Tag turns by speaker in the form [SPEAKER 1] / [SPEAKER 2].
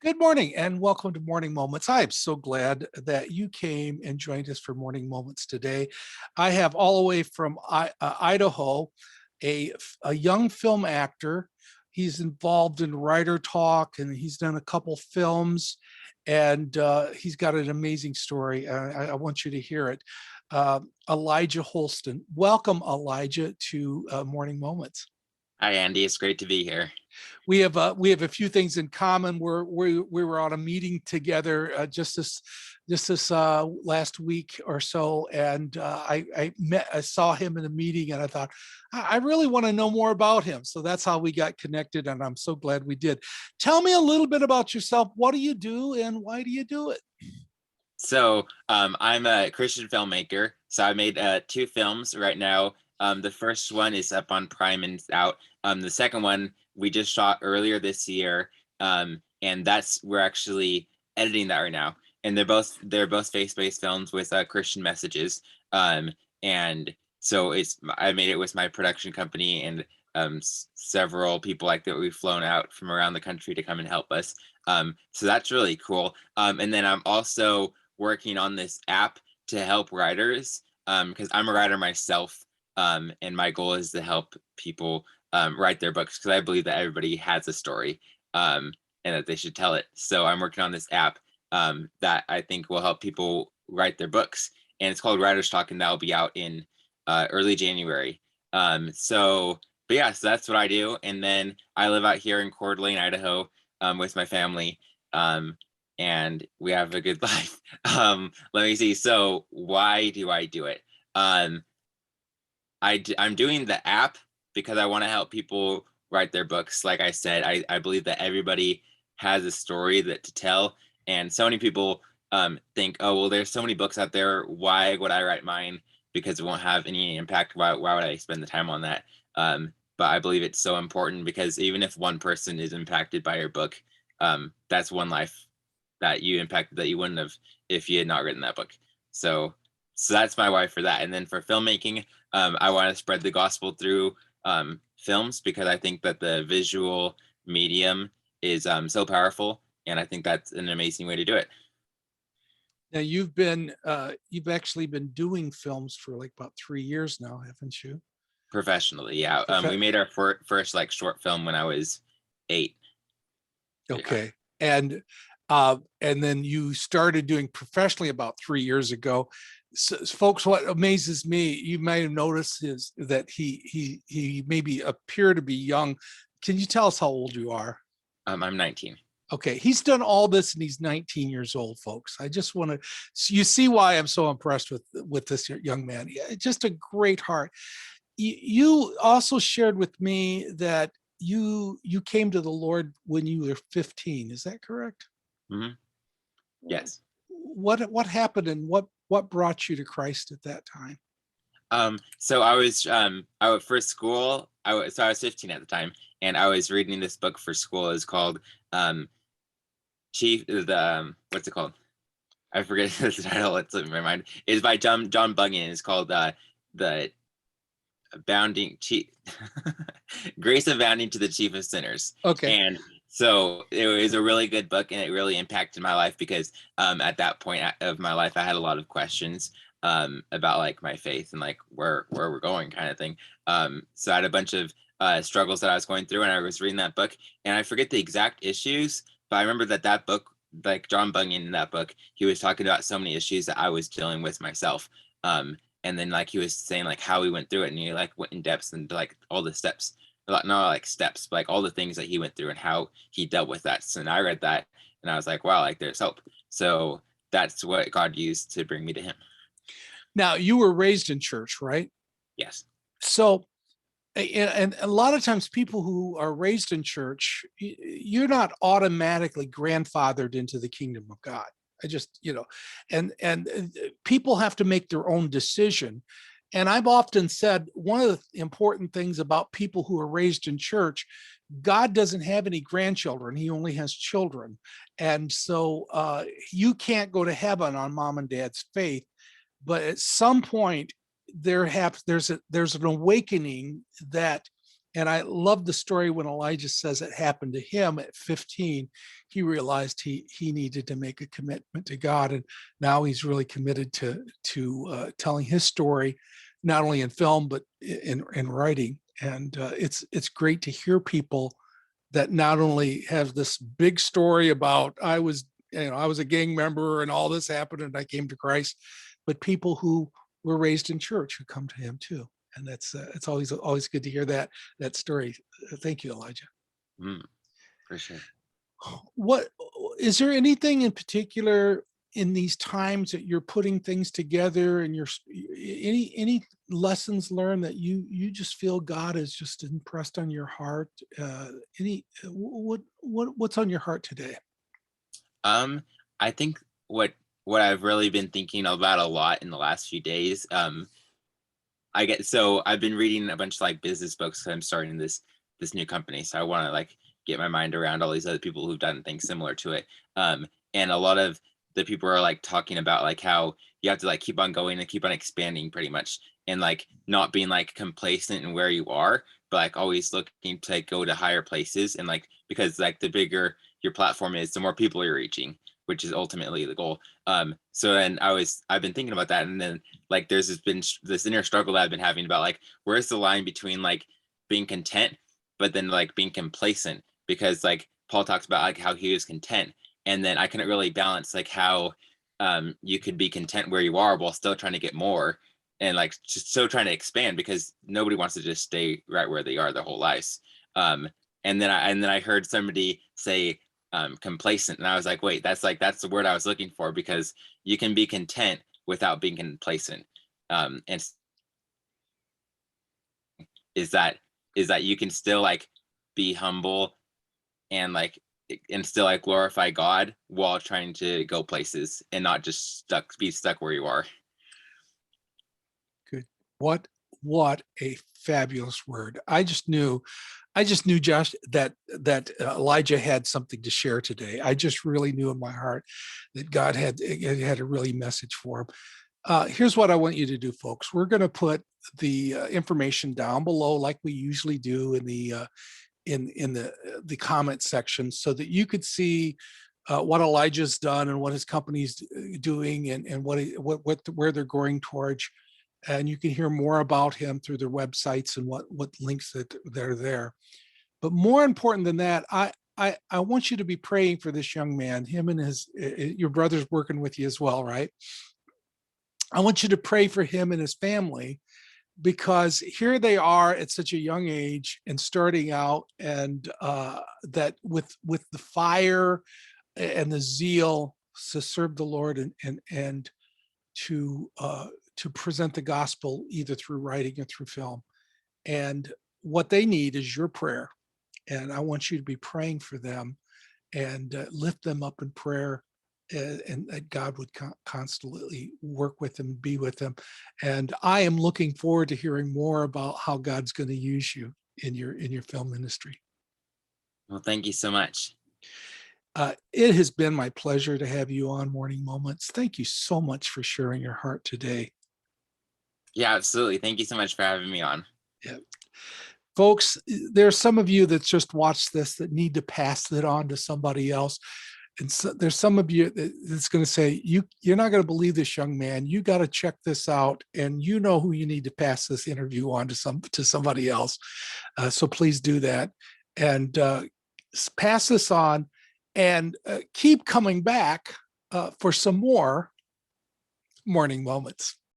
[SPEAKER 1] Good morning and welcome to Morning Moments. I'm so glad that you came and joined us for Morning Moments today. I have all the way from Idaho a young film actor. He's involved in writer talk and he's done a couple films and he's got an amazing story. I want you to hear it. Elijah Holston. Welcome, Elijah, to Morning Moments.
[SPEAKER 2] Hi, Andy. It's great to be here.
[SPEAKER 1] We have a few things in common. We were on a meeting together just this last week or so, and I saw him in a meeting, and I thought I really want to know more about him. So that's how we got connected, and I'm so glad we did. Tell me a little bit about yourself. What do you do, and why do you do it?
[SPEAKER 2] So I'm a Christian filmmaker. So I made two films right now. The first one is up on Prime and it's out. The second one we just shot earlier this year, and we're actually editing that right now. And they're both faith-based films with Christian messages. And so I made it with my production company and several people like that we've flown out from around the country to come and help us. So that's really cool. And then I'm also working on this app to help writers because I'm a writer myself, and my goal is to help people write their books because I believe that everybody has a story, and that they should tell it. So I'm working on this app that I think will help people write their books, and it's called Writers Talk, and that'll be out in early January. But yeah, so that's what I do, and then I live out here in Coeur d'Alene, Idaho, with my family. And we have a good life. Let me see. So why do I do it? I'm doing the app because I want to help people write their books. Like I said, I believe that everybody has a story to tell. And so many people think, oh, well, there's so many books out there. Why would I write mine? Because it won't have any impact. Why would I spend the time on that? But I believe it's so important because even if one person is impacted by your book, that's one life that you impacted that you wouldn't have if you had not written that book. So that's my why for that. And then for filmmaking, I want to spread the gospel through films because I think that the visual medium is so powerful, and I think that's an amazing way to do it.
[SPEAKER 1] Now you've actually been doing films for like about 3 years now, haven't you?
[SPEAKER 2] Professionally, yeah. We made our first like short film when I was 8.
[SPEAKER 1] Okay. And then you started doing professionally about 3 years ago. So, folks, what amazes me, you might have noticed, is that he maybe appear to be young. Can you tell us how old you are?
[SPEAKER 2] I'm 19.
[SPEAKER 1] Okay, he's done all this and he's 19 years old, folks. I just want to, you see why I'm so impressed with this young man. Just a great heart. You also shared with me that you came to the Lord when you were 15. Is that correct?
[SPEAKER 2] Mm-hmm. Yes.
[SPEAKER 1] What happened and what brought you to Christ at that time?
[SPEAKER 2] So I was for school. I was 15 at the time, and I was reading this book for school. It's called what's it called? I forget the title. It's in my mind. It's by John Bunyan. It's called the Bounding Chief Grace Abounding to the Chief of Sinners.
[SPEAKER 1] Okay.
[SPEAKER 2] And so it was a really good book, and it really impacted my life because at that point of my life, I had a lot of questions about like my faith and like where we're going kind of thing. So I had a bunch of struggles that I was going through, and I was reading that book, and I forget the exact issues, but I remember that book, like John Bunyan in that book, he was talking about so many issues that I was dealing with myself. And then like he was saying like how he went through it, and he like went in depth into like all the steps, not like steps, but like all the things that he went through and how he dealt with that. So I read that and I was like, wow, like there's hope. So that's what God used to bring me to him.
[SPEAKER 1] Now, you were raised in church, right?
[SPEAKER 2] Yes.
[SPEAKER 1] So, and a lot of times people who are raised in church, you're not automatically grandfathered into the kingdom of God. I just, and people have to make their own decision. And I've often said one of the important things about people who are raised in church, God doesn't have any grandchildren. He only has children. And so you can't go to heaven on mom and dad's faith. But at some point, there's an awakening that And I love the story when Elijah says it happened to him at 15. He realized he needed to make a commitment to God, and now he's really committed to telling his story, not only in film but in writing. And it's great to hear people that not only have this big story about I was a gang member and all this happened and I came to Christ, but people who were raised in church who come to him too. And that's it's always good to hear that story. Thank you, Elijah.
[SPEAKER 2] For sure.
[SPEAKER 1] What is there anything in particular in these times that you're putting things together, and you're any lessons learned that you just feel God has just impressed on your heart? Any what's on your heart today?
[SPEAKER 2] I think what I've really been thinking about a lot in the last few days, I've been reading a bunch of like business books because I'm starting this new company. So I want to like get my mind around all these other people who've done things similar to it. And a lot of the people are like talking about like how you have to like keep on going and keep on expanding pretty much, and like not being like complacent in where you are, but like always looking to like go to higher places. And like, because like the bigger your platform is, the more people you're reaching, which is ultimately the goal. So then I've been thinking about that, and then like there's been this inner struggle that I've been having about like where's the line between like being content but then like being complacent, because like Paul talks about like how he was content, and then I couldn't really balance like how you could be content where you are while still trying to get more, and like just so trying to expand, because nobody wants to just stay right where they are their whole lives. And then I heard somebody say complacent, and I was like, wait, that's the word I was looking for, because you can be content without being complacent. And is that you can still like be humble and like and still like glorify God while trying to go places and not just be stuck where you are.
[SPEAKER 1] Good. What a fabulous word. I just knew, Josh, that Elijah had something to share today. I just really knew in my heart that God had a really message for him. Here's what I want you to do, folks. We're going to put the information down below, like we usually do in the the comment section, so that you could see what Elijah's done and what his company's doing, and where they're going towards. And you can hear more about him through their websites and what links that are there. But more important than that, I want you to be praying for this young man. Him and your brother's working with you as well, right? I want you to pray for him and his family, because here they are at such a young age and starting out, and that with the fire and the zeal to serve the Lord, and to present the gospel either through writing or through film. And what they need is your prayer. And I want you to be praying for them, and lift them up in prayer, and that God would constantly work with them, be with them. And I am looking forward to hearing more about how God's going to use you in your film ministry.
[SPEAKER 2] Well, thank you so much.
[SPEAKER 1] It has been my pleasure to have you on Morning Moments. Thank you so much for sharing your heart today.
[SPEAKER 2] Yeah, absolutely. Thank you so much for having me on.
[SPEAKER 1] Yeah. Folks, there's some of you that just watched this that need to pass it on to somebody else. And so there's some of you that's going to say, you're not going to believe this young man. You got to check this out, and you know who you need to pass this interview on to somebody else. So please do that, and pass this on, and keep coming back for some more Morning Moments.